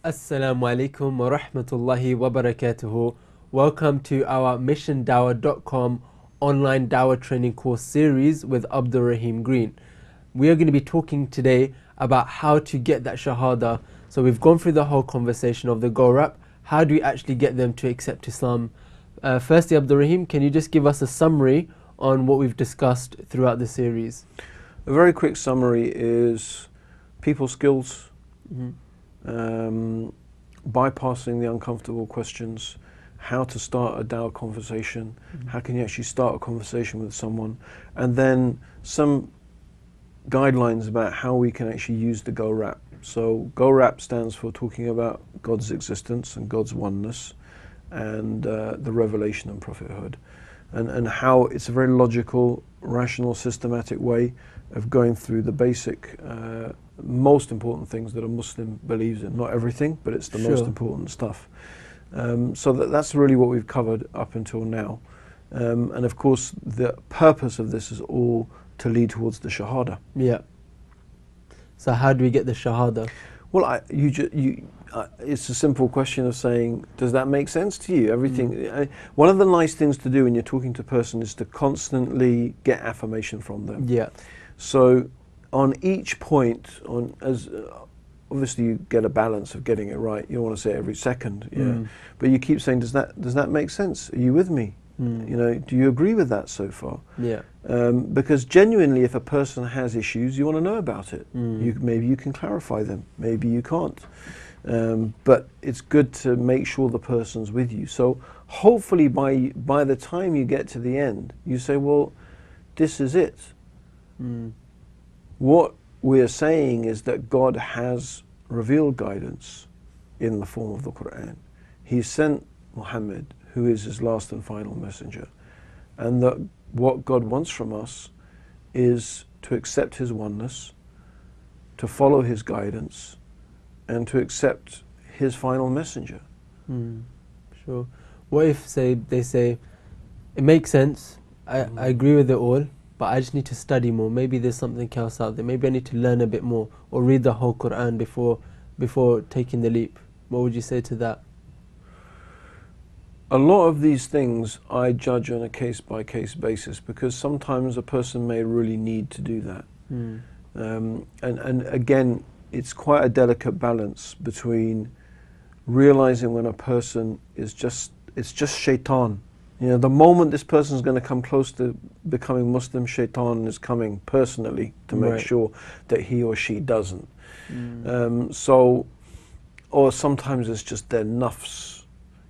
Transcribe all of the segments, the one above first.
Assalamu alaikum wa rahmatullahi wa barakatuhu. Welcome to our MissionDawah.com online Dawah training course series with Abdul Rahim Green. We are going to be talking today about how to get that Shahada. So we've gone through the whole conversation of the Go-Rap. How do we actually get them to accept Islam? Firstly, Abdul Rahim, can you just give us a summary on what we've discussed throughout the series? A very quick summary is people skills, bypassing the uncomfortable questions, how to start a Dawah conversation, how can you actually start a conversation with someone, and then some guidelines about how we can actually use the Go-Rap. So Go-Rap stands for talking about God's existence and God's oneness and the revelation and prophethood, and how it's a very logical, rational, systematic way of going through the basic most important things that a Muslim believes in. Not everything, but it's the most important stuff. So that's really what we've covered up until now. And of course, the purpose of this is all to lead towards the Shahada. Yeah. So how do we get the Shahada? Well, it's a simple question of saying, does that make sense to you? Everything. One of the nice things to do when you're talking to a person is to constantly get affirmation from them. Yeah. So on each point, obviously you get a balance of getting it right. You don't want to say it every second, but you keep saying, does that make sense? Are you with me? You know, do you agree with that so far? Yeah. Because genuinely, if a person has issues, you want to know about it. Maybe you can clarify them, maybe you can't. But it's good to make sure the person's with you. So hopefully by the time you get to the end, you say, well, this is it. What we're saying is that God has revealed guidance in the form of the Quran. He sent Muhammad, who is his last and final messenger, and that what God wants from us is to accept his oneness, to follow his guidance, and to accept his final messenger. Sure. What if they say, it makes sense, I agree with it all, but I just need to study more. Maybe there's something else out there. Maybe I need to learn a bit more or read the whole Quran before taking the leap. What would you say to that? A lot of these things I judge on a case-by-case basis, because sometimes a person may really need to do that. And again, it's quite a delicate balance between realizing when a person it's just shaitan. You know, the moment this person is going to come close to becoming Muslim, shaitan is coming personally to make sure that he or she doesn't. Or sometimes it's just their nafs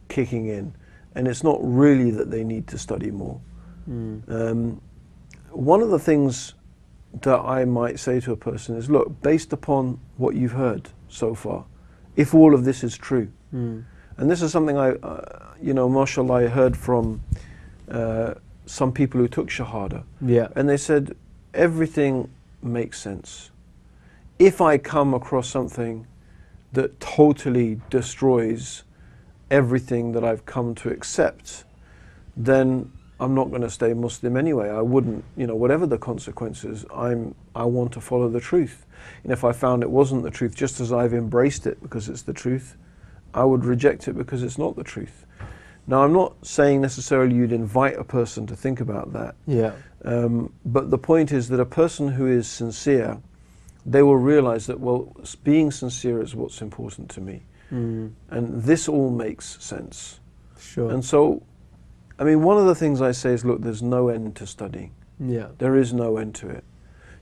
kicking in, and it's not really that they need to study more. One of the things that I might say to a person is, look, based upon what you've heard so far, if all of this is true, and this is something mashallah, I heard from some people who took Shahada. Yeah. And they said, everything makes sense. If I come across something that totally destroys everything that I've come to accept, then I'm not going to stay Muslim anyway. I wouldn't, whatever the consequences, I want to follow the truth. And if I found it wasn't the truth, just as I've embraced it because it's the truth, I would reject it because it's not the truth. Now, I'm not saying necessarily you'd invite a person to think about that. Yeah. But the point is that a person who is sincere, they will realize that, well, being sincere is what's important to me. And this all makes sense. Sure. And so, I mean, one of the things I say is, look, there's no end to studying. Yeah. There is no end to it.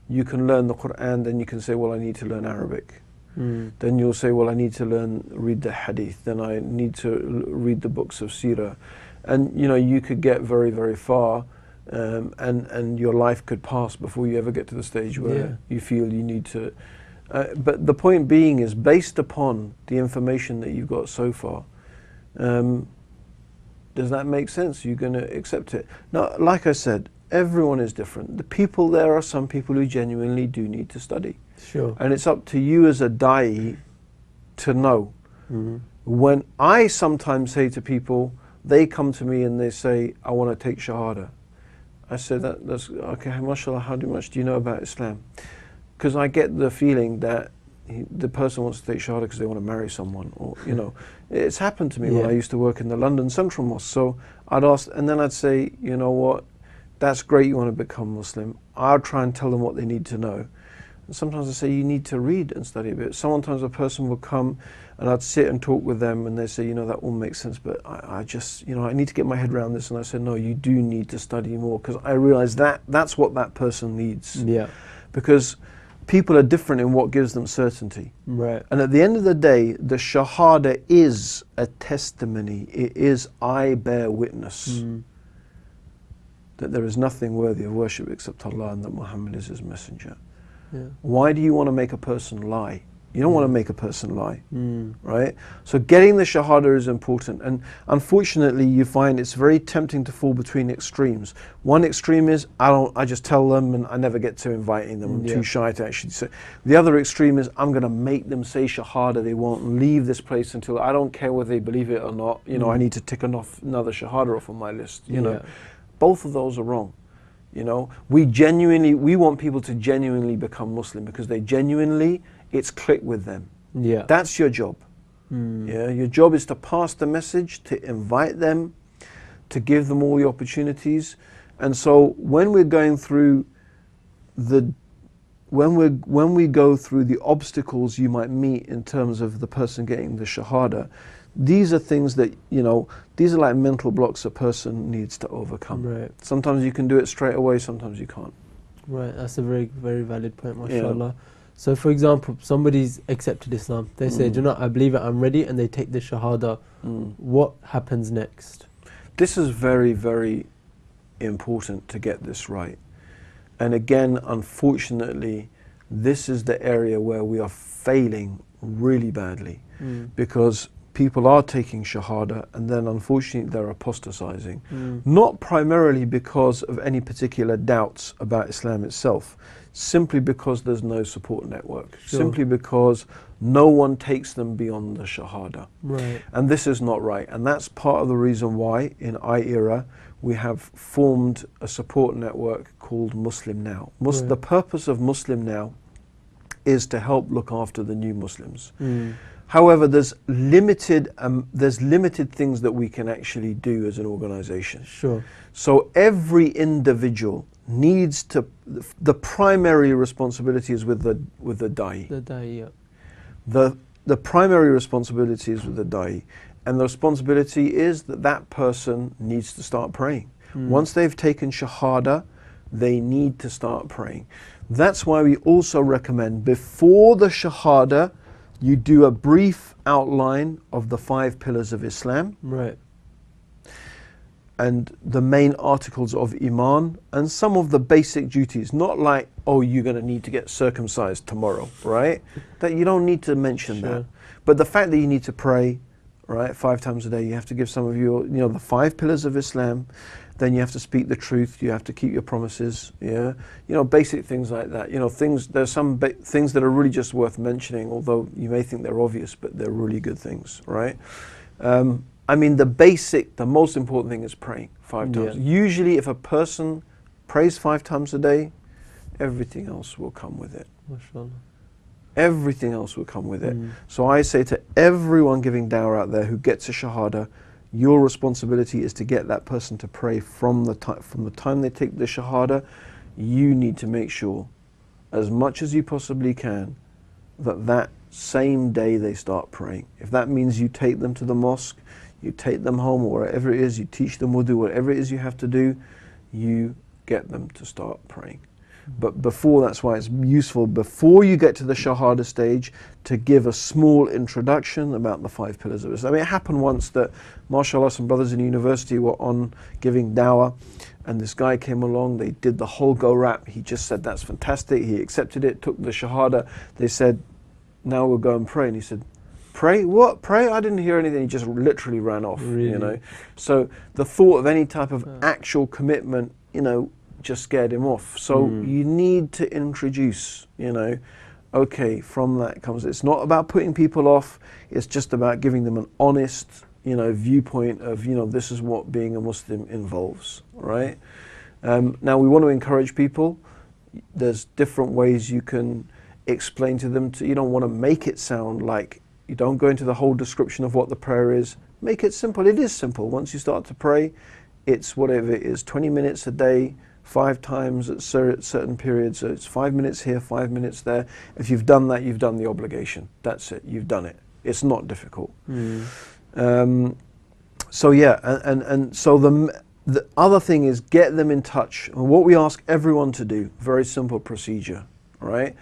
You can learn the Quran, then you can say, well, I need to learn Arabic. Then you'll say, well, I need to read the hadith, then I need to read the books of seerah. And you could get very, very far, and your life could pass before you ever get to the stage where you feel you need to. But the point being is, based upon the information that you've got so far, does that make sense? Are you going to accept it? Now, like I said, everyone is different. There are some people who genuinely do need to study. Sure. And it's up to you as a da'i to know. When I sometimes say to people, they come to me and they say, I want to take Shahada. I said, that's okay, mashallah, how much do you know about Islam? Because I get the feeling that the person wants to take Shahada because they want to marry someone, or it's happened to me when I used to work in the London Central Mosque. So I'd ask, and then I'd say, you know what, that's great, you want to become Muslim. I'll try and tell them what they need to know. And sometimes I say, you need to read and study a bit. Sometimes a person will come and I'd sit and talk with them and they say, that all makes sense, but I just, I need to get my head around this. And I said, no, you do need to study more, because I realize that's what that person needs. Yeah. Because people are different in what gives them certainty. Right. And at the end of the day, the Shahada is a testimony. It is, I bear witness that there is nothing worthy of worship except Allah, and that Muhammad is his messenger. Yeah. Why do you want to make a person lie? You don't want to make a person lie, right? So getting the Shahada is important. And unfortunately, you find it's very tempting to fall between extremes. One extreme is, I just tell them and I never get to inviting them. I'm too shy to actually say. The other extreme is, I'm going to make them say Shahada. They won't leave this place until, I don't care whether they believe it or not. I need to tick another Shahada off on my list. Both of those are wrong. We want people to genuinely become Muslim, because it's clicked with them. Yeah. That's your job. Yeah. Your job is to pass the message, to invite them, to give them all the opportunities. And so when we're going through when we go through the obstacles you might meet in terms of the person getting the Shahada, these are things that, these are like mental blocks a person needs to overcome. Right. Sometimes you can do it straight away, sometimes you can't. Right, that's a very, very valid point, mashallah. Yeah. So for example, somebody's accepted Islam, they say, I believe it, I'm ready, and they take the Shahada. What happens next? This is very, very important to get this right. And again, unfortunately, this is the area where we are failing really badly, because people are taking Shahada and then unfortunately they're apostatizing. Not primarily because of any particular doubts about Islam itself, simply because there's no support network, simply because no one takes them beyond the Shahada. Right. And this is not right. And that's part of the reason why in IERA we have formed a support network called Muslim Now. The purpose of Muslim Now is to help look after the new Muslims. However, there's limited things that we can actually do as an organization. Sure. So every individual needs to, the primary responsibility is with the da'i. The da'i, yeah. The primary responsibility is with the da'i. And the responsibility is that person needs to start praying. Once they've taken Shahada, they need to start praying. That's why we also recommend, before the Shahada, you do a brief outline of the 5 pillars of Islam. Right. And the main articles of Iman, and some of the basic duties. Not like, you're going to need to get circumcised tomorrow, right? That you don't need to mention that. But the fact that you need to pray, right, 5 times a day, you have to give some of your, the 5 pillars of Islam. Then you have to speak the truth. You have to keep your promises. Yeah, basic things like that. There's some things that are really just worth mentioning, although you may think they're obvious, but they're really good things, right? The most important thing is praying 5 times. Usually, if a person prays 5 times a day, everything else will come with it. Mashallah. Everything else will come with it. So I say to everyone giving dawah out there who gets a Shahada, your responsibility is to get that person to pray from the time they take the Shahada. You need to make sure, as much as you possibly can, that same day they start praying. If that means you take them to the mosque, you take them home, or wherever it is, you teach them wudu, whatever it is you have to do, you get them to start praying. But that's why it's useful, before you get to the Shahada stage, to give a small introduction about the 5 pillars of Islam. It happened once that, mashallah, some brothers in university were on giving dawah, and this guy came along, they did the whole go rap. He just said, that's fantastic. He accepted it, took the Shahada. They said, now we'll go and pray. And he said, pray? What? Pray? I didn't hear anything. He just literally ran off. Really? So the thought of any type of actual commitment, just scared him off. So you need to introduce, okay, from that comes, it's not about putting people off, it's just about giving them an honest, viewpoint of, this is what being a Muslim involves, right? Now we want to encourage people. There's different ways you can explain to them, you don't want to make it sound like, you don't go into the whole description of what the prayer is. Make it simple. It is simple. Once you start to pray, it's whatever it is, 20 minutes a day, 5 times at certain periods. So it's 5 minutes here, 5 minutes there. If you've done that, you've done the obligation. That's it. You've done it. It's not difficult. So yeah, and so the other thing is get them in touch. And what we ask everyone to do, very simple procedure, right?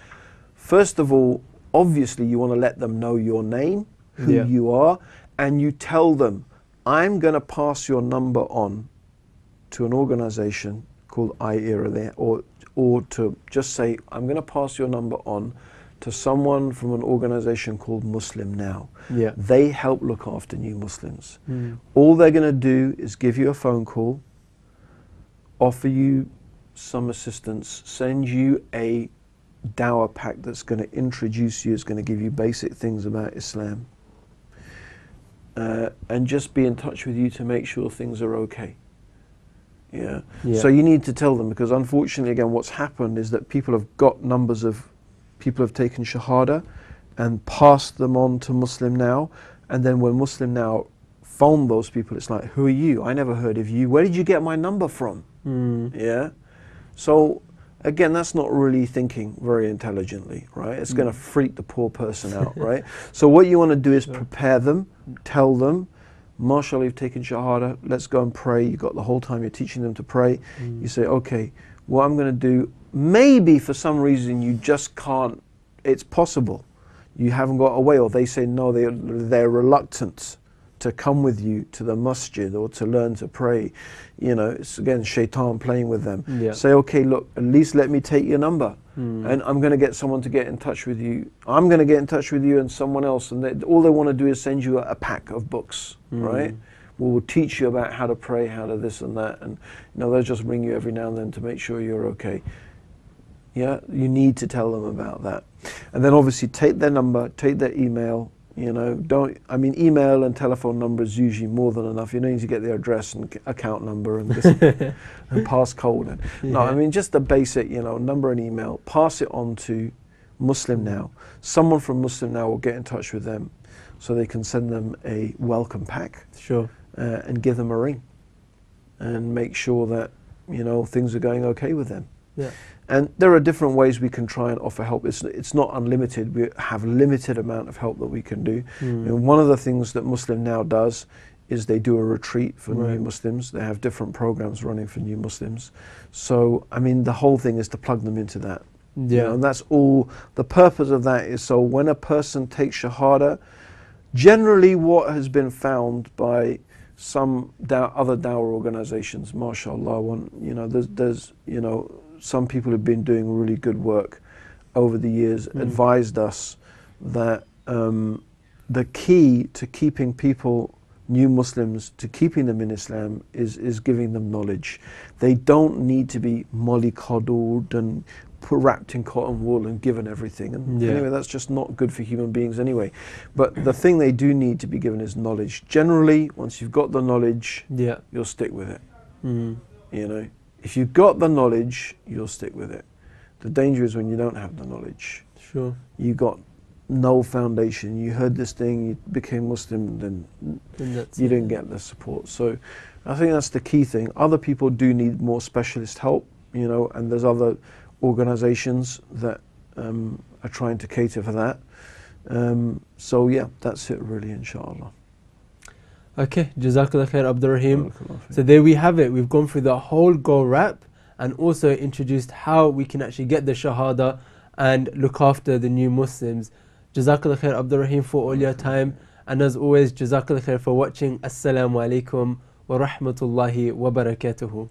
First of all, obviously you want to let them know your name, who you are, and you tell them, I'm going to pass your number on to an organization called arrivo, or to just say, I'm going to pass your number on to someone from an organization called Muslim Now. They help look after new Muslims. All they're going to do is give you a phone call, offer you some assistance, send you a Dawah pack that's going to introduce you, it's going to give you basic things about Islam, and just be in touch with you to make sure things are okay. So you need to tell them, because unfortunately, again, what's happened is that people have got numbers of people have taken Shahada and passed them on to Muslim Now, and then when Muslim Now phone those people, it's like, who are you? I never heard of you. Where did you get my number from? So again, that's not really thinking very intelligently, right? It's going to freak the poor person out, right? So what you want to do is prepare them, tell them, MashaAllah, you've taken Shahada, let's go and pray. You've got the whole time you're teaching them to pray. You say, okay, what I'm going to do, maybe for some reason you just can't, it's possible. You haven't got a way, or they say no, they're reluctant to come with you to the masjid or to learn to pray. You know, it's again shaitan playing with them. Say, okay, look, at least let me take your number, and I'm going to get someone to get in touch with you. I'm going to get in touch with you and someone else, and all they want to do is send you a pack of books, right? We'll teach you about how to pray, how to this and that, and they'll just ring you every now and then to make sure you're okay. You need to tell them about that, and then obviously take their number, take their email. Email and telephone number is usually more than enough. You don't need to get their address and account number and this and passcode. Just the basic, number and email. Pass it on to Muslim Now. Someone from Muslim Now will get in touch with them, so they can send them a welcome pack. And give them a ring, and make sure that things are going okay with them. And there are different ways we can try and offer help. It's not unlimited. We have a limited amount of help that we can do. And one of the things that Muslim Now does is they do a retreat for new Muslims. They have different programs running for new Muslims. So, the whole thing is to plug them into that. And that's all. The purpose of that is so when a person takes Shahada, generally what has been found by some other Dawah organizations, MashaAllah, there's some people who've been doing really good work over the years, advised us that the key to keeping people, new Muslims, to keeping them in Islam is giving them knowledge. They don't need to be mollycoddled and wrapped in cotton wool and given everything. And anyway, that's just not good for human beings anyway. But the thing they do need to be given is knowledge. Generally, once you've got the knowledge, you'll stick with it. If you've got the knowledge, you'll stick with it. The danger is when you don't have the knowledge. You got no foundation. You heard this thing, you became Muslim, then you didn't get the support. So I think that's the key thing. Other people do need more specialist help, and there's other organizations that are trying to cater for that. So yeah, that's it really, inshaAllah. Okay, Jazakallah khair, Abdurrahim. So there we have it. We've gone through the whole goal wrap and also introduced how we can actually get the Shahada and look after the new Muslims. Jazakallah khair, Abdurrahim, for all your time. And as always, Jazakallah khair for watching. Assalamu alaikum wa rahmatullahi wa barakatuhu.